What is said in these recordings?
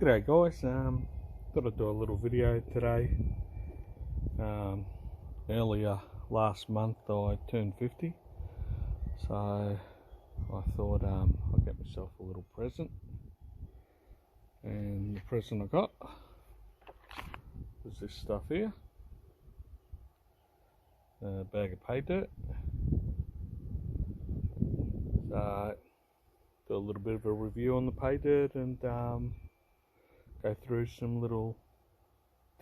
G'day guys, thought I'd do a little video today. Earlier last month I turned 50, so I thought I'd get myself a little present, and the present I got was this stuff here, a bag of pay dirt. So do a little bit of a review on the pay dirt and go through some little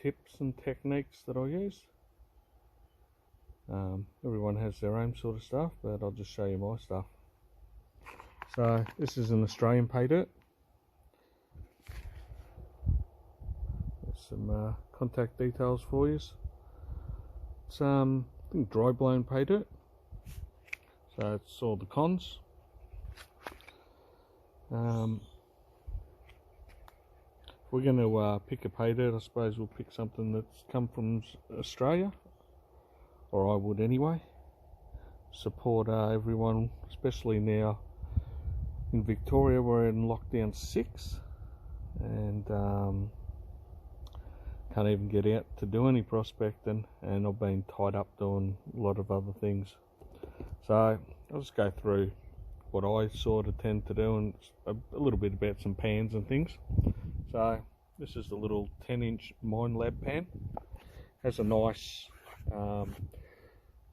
tips and techniques that I use. Everyone has their own sort of stuff, but I'll just show you my stuff. So this is an Australian pay dirt. There's some contact details for you. It's I think dry blown pay dirt, so it's all the cons. If we're going to pick a pay dirt, I suppose we'll pick something that's come from Australia, or I would anyway. Support everyone, especially now in Victoria. We're in lockdown 6 and can't even get out to do any prospecting, and I've been tied up doing a lot of other things. So I'll just go through what I sort of tend to do and a little bit about some pans and things. So this is the little 10-inch Minelab Pan. Has a nice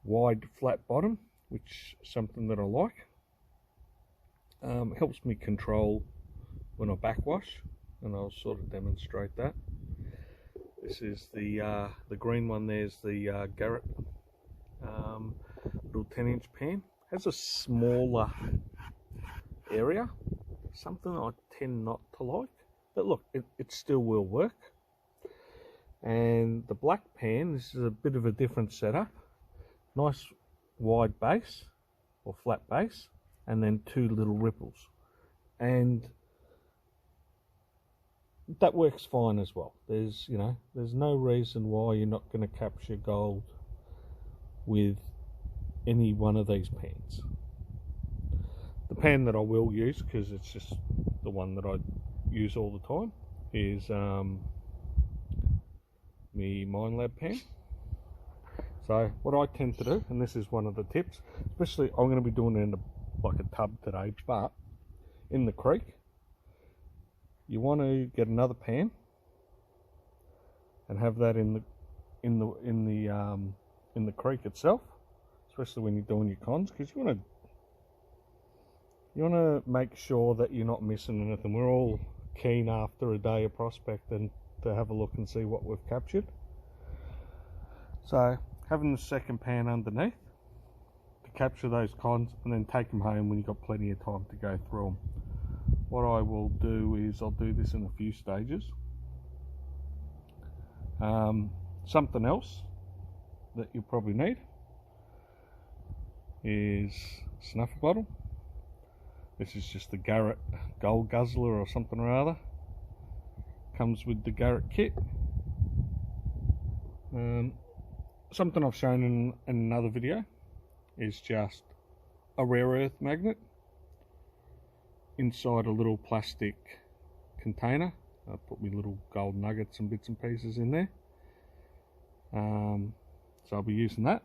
wide flat bottom, which is something that I like. Helps me control when I backwash, and I'll sort of demonstrate that. This is the green one. There's the Garrett little 10-inch pan. Has a smaller area, something I tend not to like, but look, it still will work. And the black pan, this is a bit of a different setup. Nice wide base or flat base, and then 2 little ripples, and that works fine as well. There's no reason why you're not going to capture gold with any one of these pans. The pan that I will use, because it's just the one that I use all the time, is my Minelab Pan. So what I tend to do, and this is one of the tips, especially I'm going to be doing it in like a tub today, but in the creek, you want to get another pan and have that in the creek itself, especially when you're doing your cons, because you want to make sure that you're not missing anything. We're all keen after a day of prospecting to have a look and see what we've captured. So having the second pan underneath to capture those cons, and then take them home when you've got plenty of time to go through them. What I will do is I'll do this in a few stages. Something else that you'll probably need is a snuffer bottle. This is just the Garrett Gold Guzzler or something or other. Comes with the Garrett kit. Something I've shown in another video is just a rare earth magnet inside a little plastic container. I put my little gold nuggets and bits and pieces in there. So I'll be using that.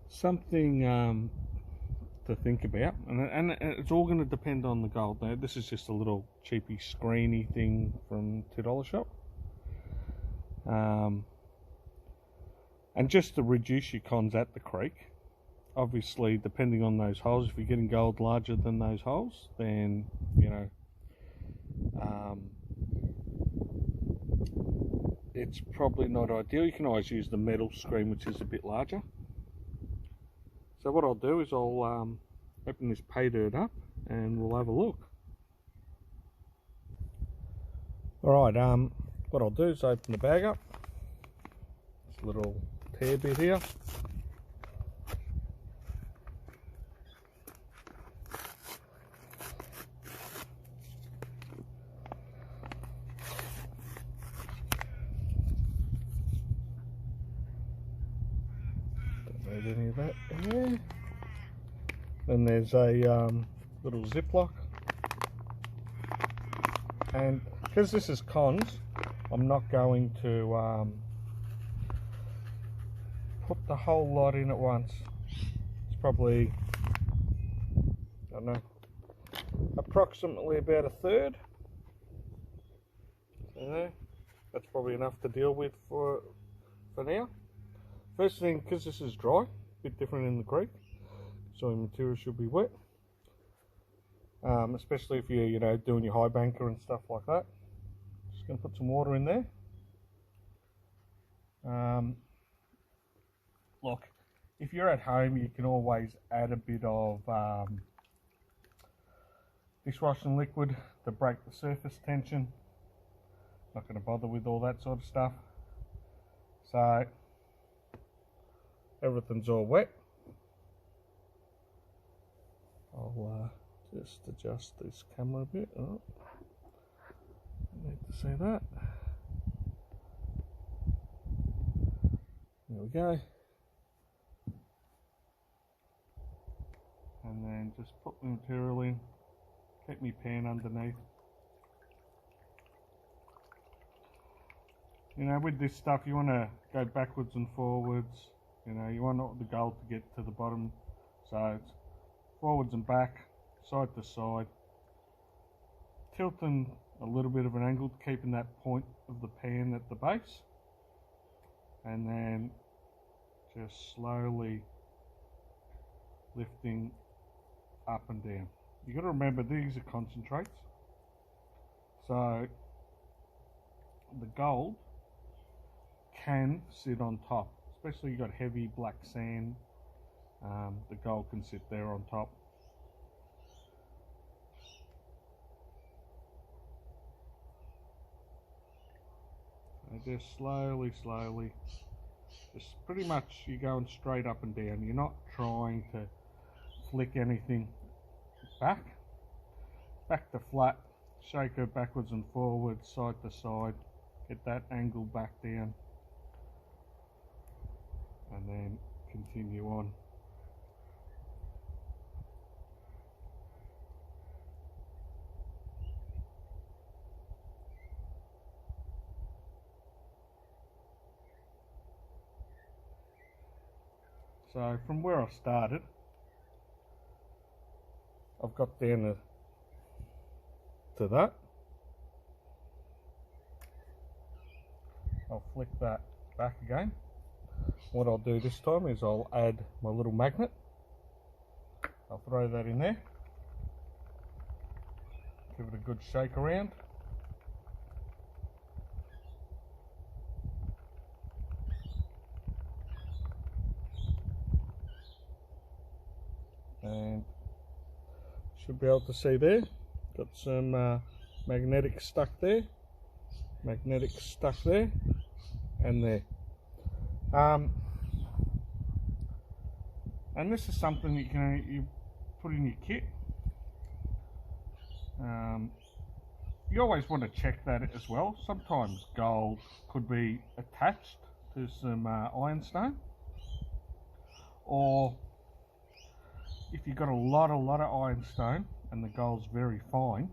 Something to think about, and it's all going to depend on the gold. Now this is just a little cheapy screeny thing from $2 shop, and just to reduce your cons at the creek, obviously depending on those holes, if you're getting gold larger than those holes, then it's probably not ideal. You can always use the metal screen, which is a bit larger. So what I'll do is I'll open this pay dirt up and we'll have a look. Alright, what I'll do is open the bag up. This little tear bit here. Don't need any of that in there. Then there's a little Ziploc. And because this is cons, I'm not going to put the whole lot in at once. It's probably, I don't know, approximately about a third. So that's probably enough to deal with for now. First thing, because this is dry, a bit different in the creek, so your material should be wet. Especially if you're, you know, doing your high banker and stuff like that. Just going to put some water in there. Look, if you're at home, you can always add a bit of dishwashing liquid to break the surface tension. Not going to bother with all that sort of stuff. So everything's all wet. I'll just adjust this camera a bit. Oh, I need to see that. There we go. And then just put the material in. Keep my pan underneath. You know, with this stuff, you want to go backwards and forwards. You know, you want the gold to get to the bottom. So it's forwards and back, side to side. Tilting a little bit of an angle, keeping that point of the pan at the base. And then just slowly lifting up and down. You got to remember these are concentrates. So the gold can sit on top, especially you got heavy black sand. The gold can sit there on top. So just slowly, just pretty much you're going straight up and down. You're not trying to flick anything back to flat. Shake her backwards and forwards, side to side. Get that angle back down. And then continue on. So from where I started, I've got down to that. I'll flick that back again. What I'll do this time is I'll add my little magnet. I'll throw that in there. Give it a good shake around. And should be able to see there. Got some magnetic stuck there. Magnetic stuck there. And there. And this is something you put in your kit. You always want to check that as well. Sometimes gold could be attached to some ironstone, or if you've got a lot of ironstone and the gold's very fine,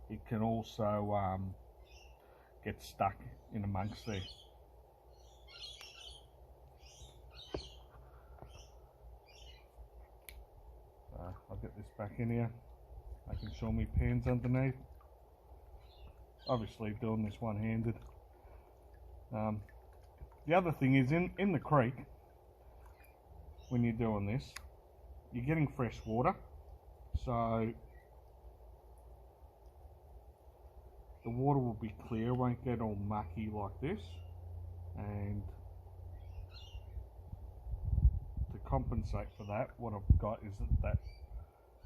it can also get stuck in amongst there. I'll get this back in here, making sure my pan's underneath. Obviously doing this one-handed. The other thing is in the creek, when you're doing this, you're getting fresh water, so the water will be clear, won't get all mucky like this. And to compensate for that, what I've got is that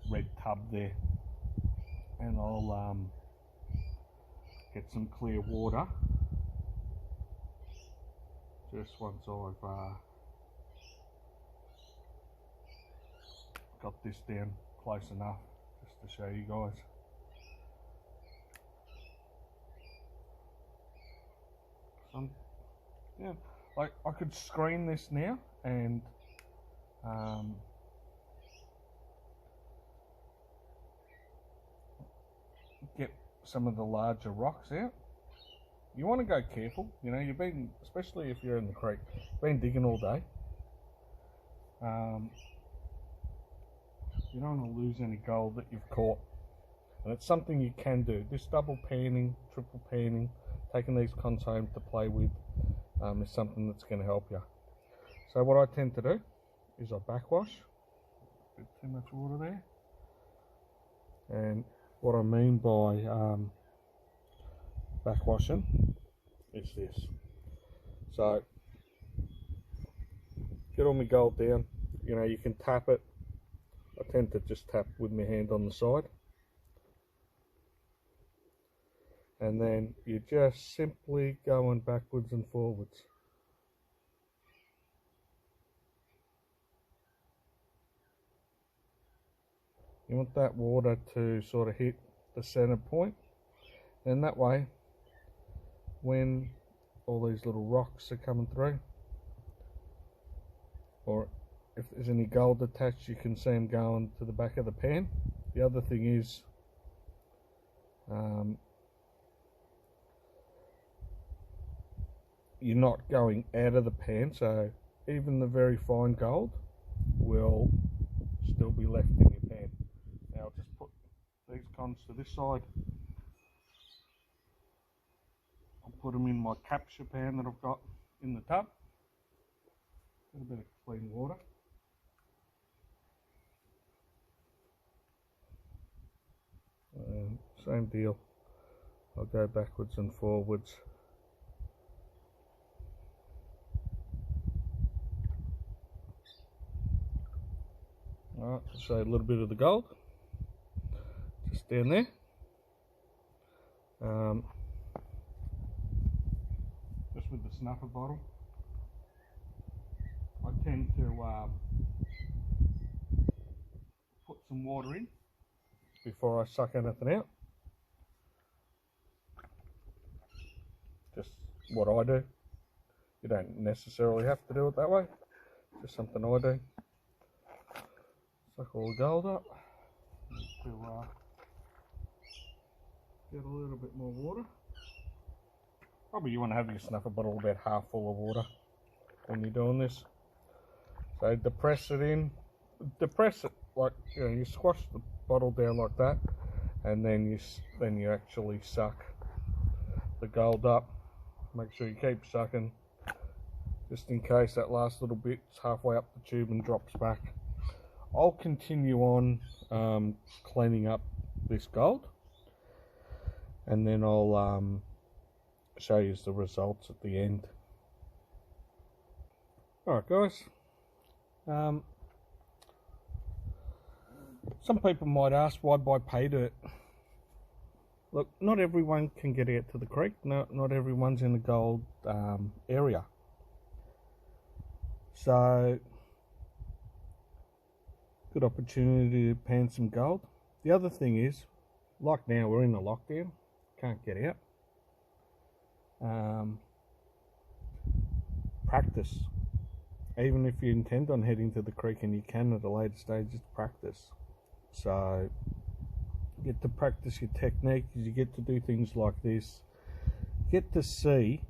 red tub there, and I'll get some clear water just once I've got this down close enough, just to show you guys. Yeah, like I could screen this now and get some of the larger rocks out. You want to go careful, you know, you've been, especially if you're in the creek, been digging all day. You don't want to lose any gold that you've caught. And it's something you can do. This double panning, triple panning, taking these cons home to play with is something that's going to help you. So what I tend to do is I backwash. A bit too much water there. And what I mean by backwashing is this. So get all my gold down. You know, you can tap it. I tend to just tap with my hand on the side. And then you're just simply going backwards and forwards. You want that water to sort of hit the center point, and that way when all these little rocks are coming through, or if there's any gold attached, you can see them going to the back of the pan. The other thing is you're not going out of the pan, so even the very fine gold will still be left in your pan. Now I'll just put these cons to this side. I'll put them in my capture pan that I've got in the tub. A little bit of clean water. Same deal. I'll go backwards and forwards. Alright, so a little bit of the gold just down there. Just with the snuffer bottle, I tend to put some water in before I suck anything out. Just what I do. You don't necessarily have to do it that way. Just something I do. Suck all the gold up. To get a little bit more water. Probably you want to have your snuffer bottle about half full of water when you're doing this. So depress it in. Depress it like, you know, you squash the bottle down like that, and then you actually suck the gold up. Make sure you keep sucking, just in case that last little bit's halfway up the tube and drops back. I'll continue on cleaning up this gold, and then I'll show you the results at the end. Alright guys, some people might ask, why buy pay dirt? Look, not everyone can get out to the creek. Not everyone's in the gold area. So, good opportunity to pan some gold. The other thing is, like now we're in a lockdown, can't get out. Practice. Even if you intend on heading to the creek, and you can at a later stage, just practice. So you get to practice your technique, you get to do things like this. You get to see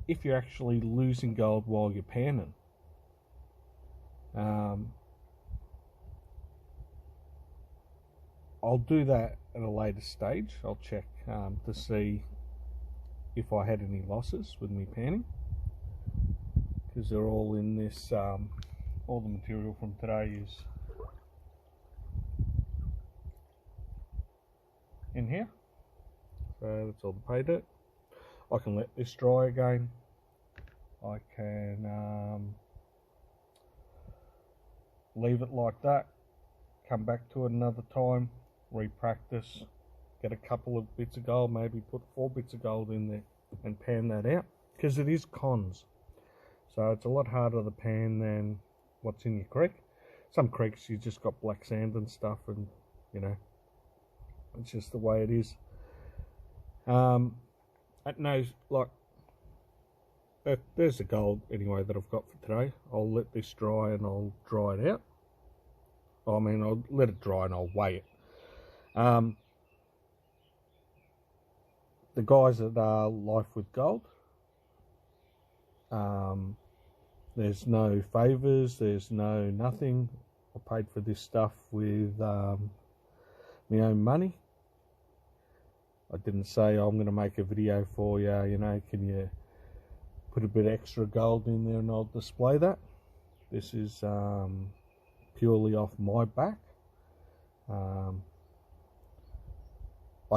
if you're actually losing gold while you're panning. I'll do that at a later stage. I'll check to see if I had any losses with me panning, because they're all in this, all the material from today is in here. So that's all the pay dirt. I can let this dry again. I can leave it like that, come back to it another time, re-practice, get a couple of bits of gold, maybe put 4 bits of gold in there and pan that out, because it is cons. So it's a lot harder to pan than what's in your creek. Some creeks you just got black sand and stuff, and you know, it's just the way it is. At nose, like, there's the gold anyway that I've got for today. I'll let this dry and I'll dry it out. I mean, I'll let it dry and I'll weigh it. the guys at Life.W.Gold. There's no favours, there's no nothing. I paid for this stuff with my own money. I didn't say I'm going to make a video for you, you know, can you put a bit extra gold in there and I'll display that. This is purely off my back. I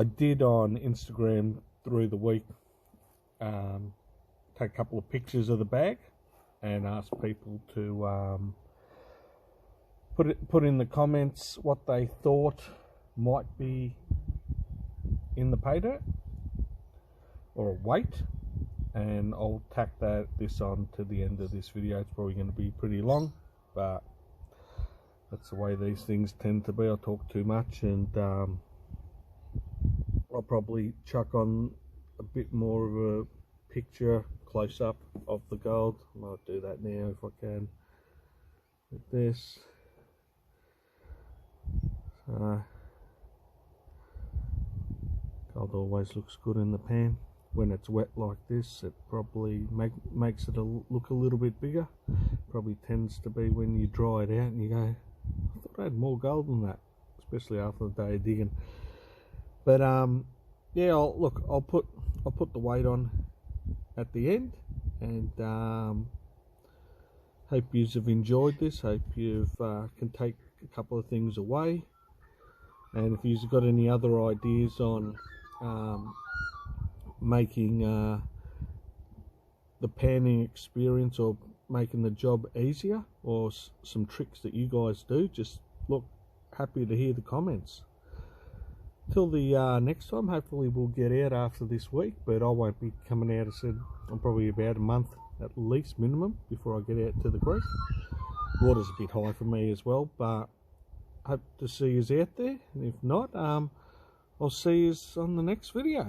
did on Instagram through the week take a couple of pictures of the bag and ask people to put in the comments what they thought might be in the pay dirt or a weight, and I'll tack this on to the end of this video. It's probably going to be pretty long, but that's the way these things tend to be. I talk too much, and I'll probably chuck on a bit more of a picture close up of the gold. I might do that now if I can with this. Gold always looks good in the pan. When it's wet like this, it probably makes it look a little bit bigger. Probably tends to be when you dry it out and you go, I thought I had more gold than that, especially after the day of digging. But yeah, I'll put the weight on at the end, and hope you've enjoyed this. Hope you've can take a couple of things away, and if you've got any other ideas on making the panning experience or making the job easier, or some tricks that you guys do, just happy to hear the comments. Till the next time, hopefully we'll get out after this week, but I won't be coming out. I said I'm probably about a month at least minimum before I get out to the creek. Water's a bit high for me as well, but hope to see you out there, and if not, I'll see you on the next video.